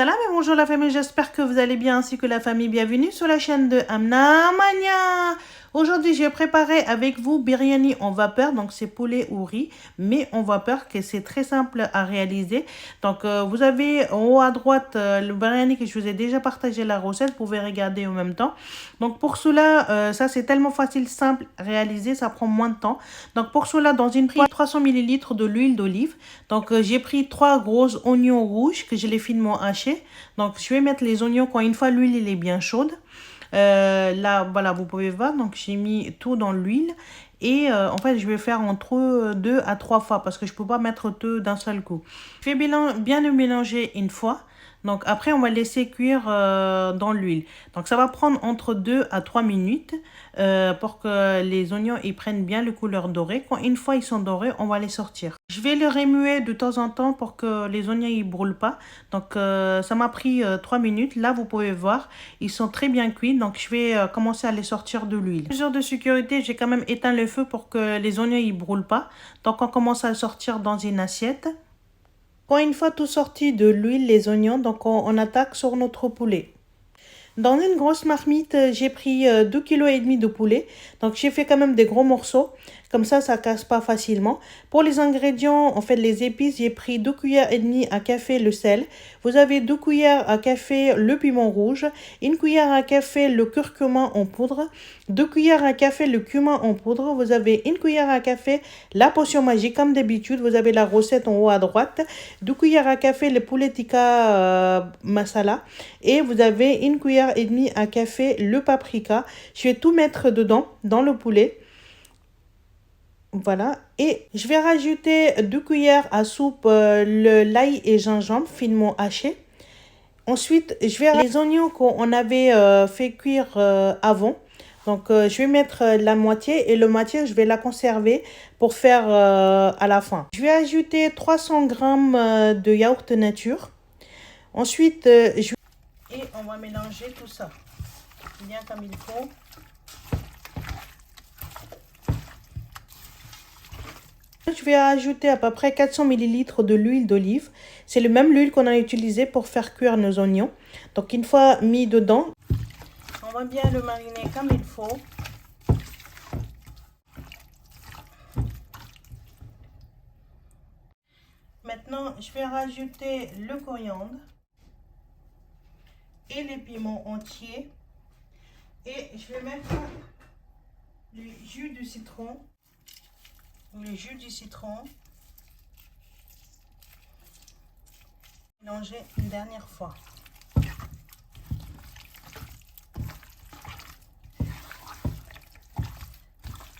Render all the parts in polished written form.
Salam et bonjour la famille, j'espère que vous allez bien ainsi que la famille. Bienvenue sur la chaîne de Amna Mania. Aujourd'hui, j'ai préparé avec vous biryani en vapeur, donc c'est poulet ou riz, mais en vapeur, que c'est très simple à réaliser. Donc vous avez en haut à droite le biryani que je vous ai déjà partagé la recette, vous pouvez regarder en même temps. Donc pour cela, ça c'est tellement facile, simple à réaliser, ça prend moins de temps. Donc pour cela, dans une prise 300 ml de l'huile d'olive. Donc j'ai pris 3 gros oignons rouges que je les finement hachés. Donc je vais mettre les oignons quand une fois l'huile est bien chaude. Là voilà, vous pouvez voir, donc j'ai mis tout dans l'huile et en fait je vais faire entre 2 à 3 fois parce que je peux pas mettre tout d'un seul coup. Je vais bien le mélanger une fois. Donc après on va laisser cuire dans l'huile. Donc ça va prendre entre 2 à 3 minutes pour que les oignons ils prennent bien le couleur dorée. Quand une fois ils sont dorés, on va les sortir. Je vais les remuer de temps en temps pour que les oignons ils brûlent pas. Donc ça m'a pris 3 minutes. Là vous pouvez voir, ils sont très bien cuits. Donc je vais commencer à les sortir de l'huile. Mesure de sécurité, j'ai quand même éteint le feu pour que les oignons ils brûlent pas. Donc on commence à le sortir dans une assiette. Quand une fois tout sorti de l'huile, les oignons, donc on attaque sur notre poulet. Dans une grosse marmite, j'ai pris 2,5 kg de poulet. Donc j'ai fait quand même des gros morceaux. Comme ça casse pas facilement. Pour les ingrédients, en fait les épices, j'ai pris 2,5 cuillères à café le sel. Vous avez 2 cuillères à café le piment rouge. 1 cuillère à café le curcuma en poudre. 2 cuillères à café le cumin en poudre. Vous avez 1 cuillère à café la potion magique. Comme d'habitude, vous avez la recette en haut à droite. 2 cuillères à café le poulet tikka masala. Et vous avez 1 cuillère et demie à café le paprika. Je vais tout mettre dedans, dans le poulet. Voilà, et je vais rajouter 2 cuillères à soupe l'ail et gingembre finement haché. Ensuite, je vais les oignons qu'on avait fait cuire avant. Donc, je vais mettre la moitié et le moitié, je vais la conserver pour faire à la fin. Je vais ajouter 300 g de yaourt nature. Ensuite, et on va mélanger tout ça bien comme il faut. Je vais ajouter à peu près 400 ml de l'huile d'olive. C'est le même huile qu'on a utilisé pour faire cuire nos oignons. Donc une fois mis dedans, on va bien le mariner comme il faut. Maintenant, je vais rajouter le coriandre et les piments entiers. Et je vais mettre le jus de citron. Le jus du citron. Mélanger une dernière fois.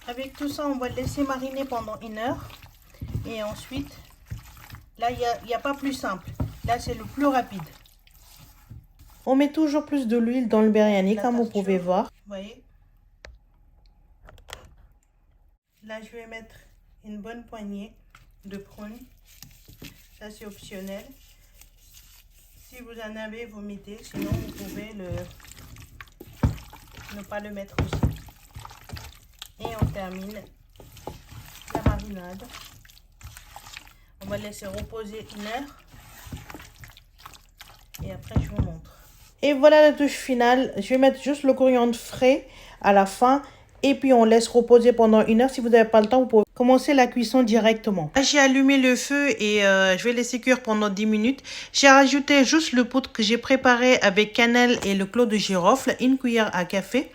Avec tout ça, on va le laisser mariner pendant 1 heure. Et ensuite, là, il n'y a pas plus simple. Là, c'est le plus rapide. On met toujours plus de l'huile dans le biryani, comme vous pouvez voir. Vous voyez? Là, je vais mettre une bonne poignée de prunes. Ça, c'est optionnel. Si vous en avez, vous mettez. Sinon, vous pouvez ne pas le mettre aussi. Et on termine la marinade. On va laisser reposer 1 heure. Et après, je vous montre. Et voilà la touche finale. Je vais mettre juste le coriandre frais à la fin. Et puis, on laisse reposer pendant 1 heure. Si vous n'avez pas le temps, vous pouvez commencer la cuisson directement. J'ai allumé le feu et je vais laisser cuire pendant 10 minutes. J'ai rajouté juste le poudre que j'ai préparé avec cannelle et le clou de girofle. 1 cuillère à café.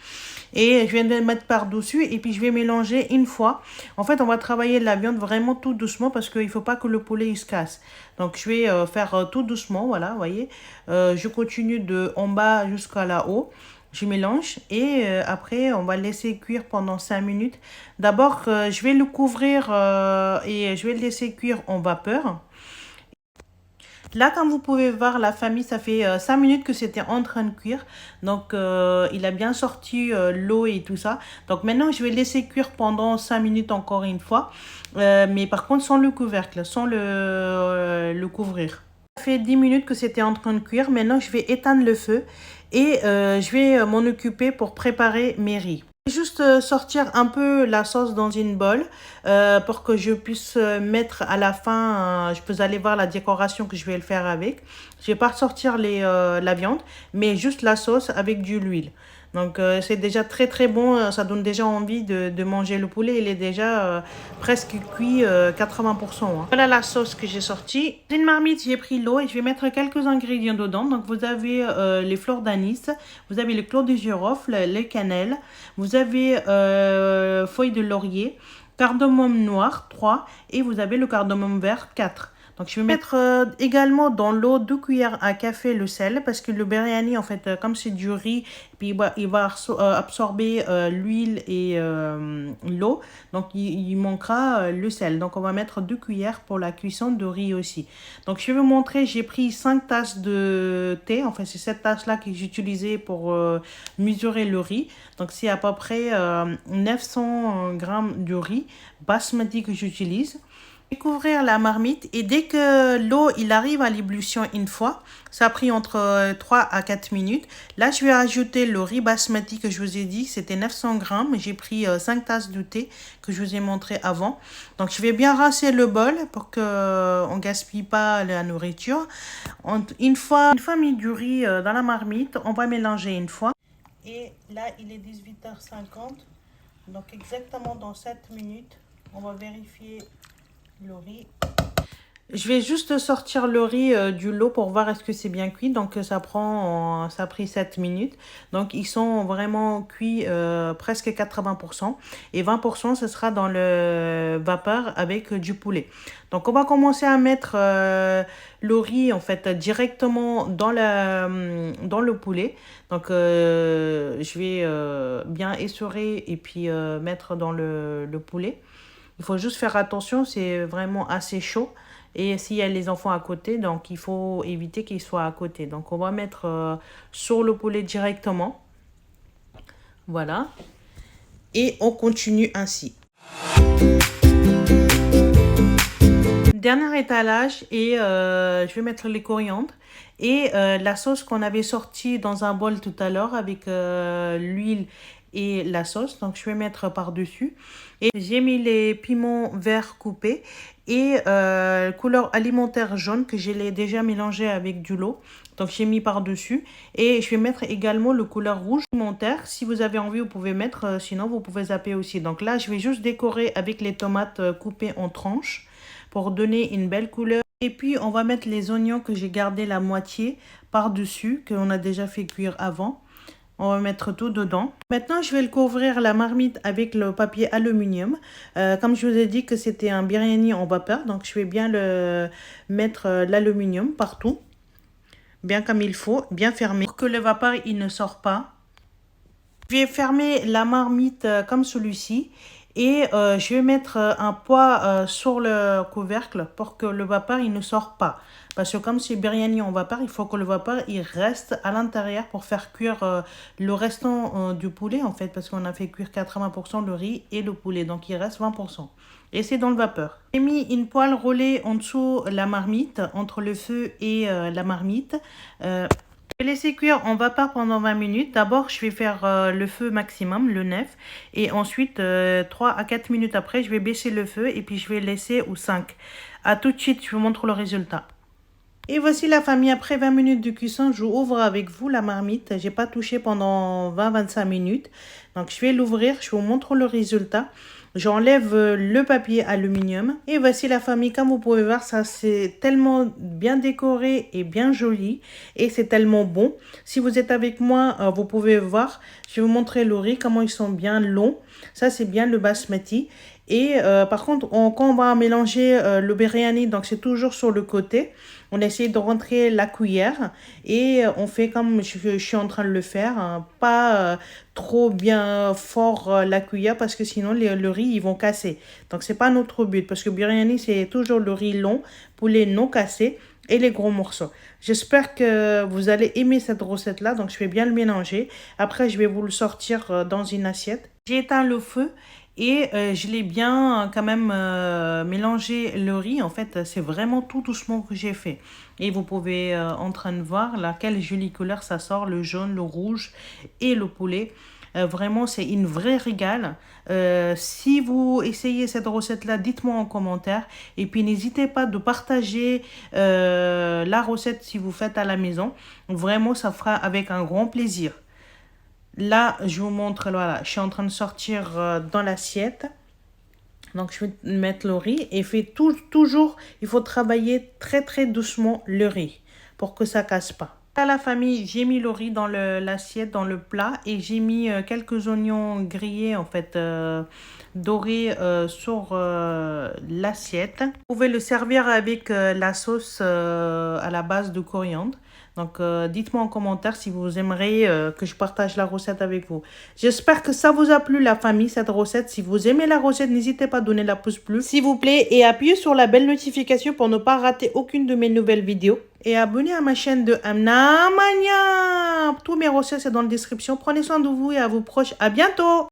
Et je viens de le mettre par-dessus et puis je vais mélanger une fois. En fait, on va travailler la viande vraiment tout doucement parce qu'il ne faut pas que le poulet il se casse. Donc, je vais faire tout doucement, voilà, vous voyez. Je continue de en bas jusqu'à là-haut. Je mélange et après, on va laisser cuire pendant 5 minutes. D'abord, je vais le couvrir et je vais le laisser cuire en vapeur. Là, comme vous pouvez voir, la famille, ça fait 5 minutes que c'était en train de cuire. Donc, il a bien sorti l'eau et tout ça. Donc, maintenant, je vais laisser cuire pendant 5 minutes encore une fois. Mais par contre, sans le couvercle, sans le couvrir. Ça fait 10 minutes que c'était en train de cuire. Maintenant, je vais éteindre le feu et je vais m'en occuper pour préparer mes riz. Juste sortir un peu la sauce dans une bolle pour que je puisse mettre à la fin, je peux aller voir la décoration que je vais le faire avec. Je vais pas ressortir la viande, mais juste la sauce avec de l'huile. Donc c'est déjà très très bon, ça donne déjà envie de manger le poulet. Il est déjà presque cuit 80%. Hein. Voilà la sauce que j'ai sortie. Dans une marmite, j'ai pris l'eau et je vais mettre quelques ingrédients dedans. Donc vous avez les fleurs d'anis, vous avez le clou de girofle, les cannelles, vous avez feuilles de laurier, cardamome noir 3 et vous avez le cardamome vert 4. Donc je vais mettre également dans l'eau 2 cuillères à café le sel parce que le biryani en fait comme c'est du riz puis il va absorber l'huile et l'eau, donc il manquera le sel. Donc on va mettre 2 cuillères pour la cuisson de riz aussi. Donc je vais vous montrer, j'ai pris 5 tasses de thé, enfin c'est cette tasse là que j'ai utilisée pour mesurer le riz. Donc c'est à peu près 900 grammes de riz basmati que j'utilise. Couvrir la marmite et dès que l'eau il arrive à l'ébullition une fois, ça a pris entre 3 à 4 minutes. Là, je vais ajouter le riz basmati que je vous ai dit, c'était 900 grammes. J'ai pris 5 tasses de thé que je vous ai montré avant. Donc, je vais bien rincer le bol pour qu'on ne gaspille pas la nourriture. Une fois mis du riz dans la marmite, on va mélanger une fois. Et là, il est 18h50. Donc, exactement dans 7 minutes, on va vérifier le riz. Je vais juste sortir le riz du lot pour voir est-ce que c'est bien cuit. Donc ça a pris 7 minutes. Donc ils sont vraiment cuits presque 80%. Et 20% ce sera dans le vapeur avec du poulet. Donc on va commencer à mettre le riz en fait directement dans le poulet. Donc je vais bien essorer et puis mettre dans le poulet. Il faut juste faire attention, c'est vraiment assez chaud. Et s'il y a les enfants à côté, donc il faut éviter qu'ils soient à côté. Donc on va mettre sur le poulet directement. Voilà. Et on continue ainsi. Dernier étalage et je vais mettre les coriandres. Et la sauce qu'on avait sortie dans un bol tout à l'heure avec l'huile et la sauce. Donc, je vais mettre par-dessus. Et j'ai mis les piments verts coupés et couleur alimentaire jaune que j'ai déjà mélangé avec du lot. Donc, j'ai mis par-dessus. Et je vais mettre également le couleur rouge alimentaire. Si vous avez envie, vous pouvez mettre. Sinon, vous pouvez zapper aussi. Donc là, je vais juste décorer avec les tomates coupées en tranches pour donner une belle couleur. Et puis, on va mettre les oignons que j'ai gardé la moitié par-dessus, qu'on a déjà fait cuire avant. On va mettre tout dedans. Maintenant, je vais le couvrir la marmite avec le papier aluminium. Comme je vous ai dit que c'était un biryani en vapeur, donc je vais bien mettre l'aluminium partout. Bien comme il faut, bien fermé. Pour que le vapeur, il ne sort pas. Je vais fermer la marmite comme celui-ci. Et je vais mettre un poids sur le couvercle pour que le vapeur il ne sorte pas. Parce que comme c'est biryani en vapeur, il faut que le vapeur il reste à l'intérieur pour faire cuire le restant du poulet en fait. Parce qu'on a fait cuire 80% le riz et le poulet. Donc il reste 20%. Et c'est dans le vapeur. J'ai mis une poêle roulée en dessous la marmite, entre le feu et la marmite. Je vais laisser cuire en vapeur pendant 20 minutes. D'abord, je vais faire le feu maximum, le 9. Et ensuite, 3 à 4 minutes après, je vais baisser le feu et puis je vais laisser ou 5. À tout de suite, je vous montre le résultat. Et voici la famille, après 20 minutes de cuisson, je ouvre avec vous la marmite. J'ai pas touché pendant 20-25 minutes. Donc, je vais l'ouvrir, je vous montre le résultat. J'enlève le papier aluminium. Et voici la famille, comme vous pouvez voir, ça c'est tellement bien décoré et bien joli. Et c'est tellement bon. Si vous êtes avec moi, vous pouvez voir. Je vais vous montrer le riz, comment ils sont bien longs. Ça c'est bien le basmati. Et par contre, quand on va mélanger le biryani, donc c'est toujours sur le côté. On essaie de rentrer la cuillère et on fait comme je suis en train de le faire. Hein, pas trop bien fort la cuillère parce que sinon le riz, ils vont casser. Donc, c'est pas notre but parce que biryani, c'est toujours le riz long, poulet non cassé et les gros morceaux. J'espère que vous allez aimer cette recette-là. Donc, je vais bien le mélanger. Après, je vais vous le sortir dans une assiette. J'ai éteint le feu. Et je l'ai bien quand même mélangé le riz. En fait, c'est vraiment tout doucement que j'ai fait. Et vous pouvez en train de voir laquelle jolie couleur ça sort, le jaune, le rouge et le poulet. Vraiment, c'est une vraie régale. Si vous essayez cette recette-là, dites-moi en commentaire. Et puis, n'hésitez pas de partager la recette si vous faites à la maison. Vraiment, ça fera avec un grand plaisir. Là, je vous montre, voilà, je suis en train de sortir dans l'assiette. Donc, je vais mettre le riz et toujours, il faut travailler très, très doucement le riz pour que ça casse pas. À la famille, j'ai mis le riz dans l'assiette, dans le plat et j'ai mis quelques oignons grillés, en fait, dorés sur l'assiette. Vous pouvez le servir avec la sauce à la base de coriandre. Donc, dites-moi en commentaire si vous aimeriez que je partage la recette avec vous. J'espère que ça vous a plu, la famille, cette recette. Si vous aimez la recette, n'hésitez pas à donner la pouce bleu, s'il vous plaît. Et appuyez sur la belle notification pour ne pas rater aucune de mes nouvelles vidéos. Et abonnez à ma chaîne de Amna Mania. Tous mes recettes, c'est dans la description. Prenez soin de vous et à vos proches. À bientôt.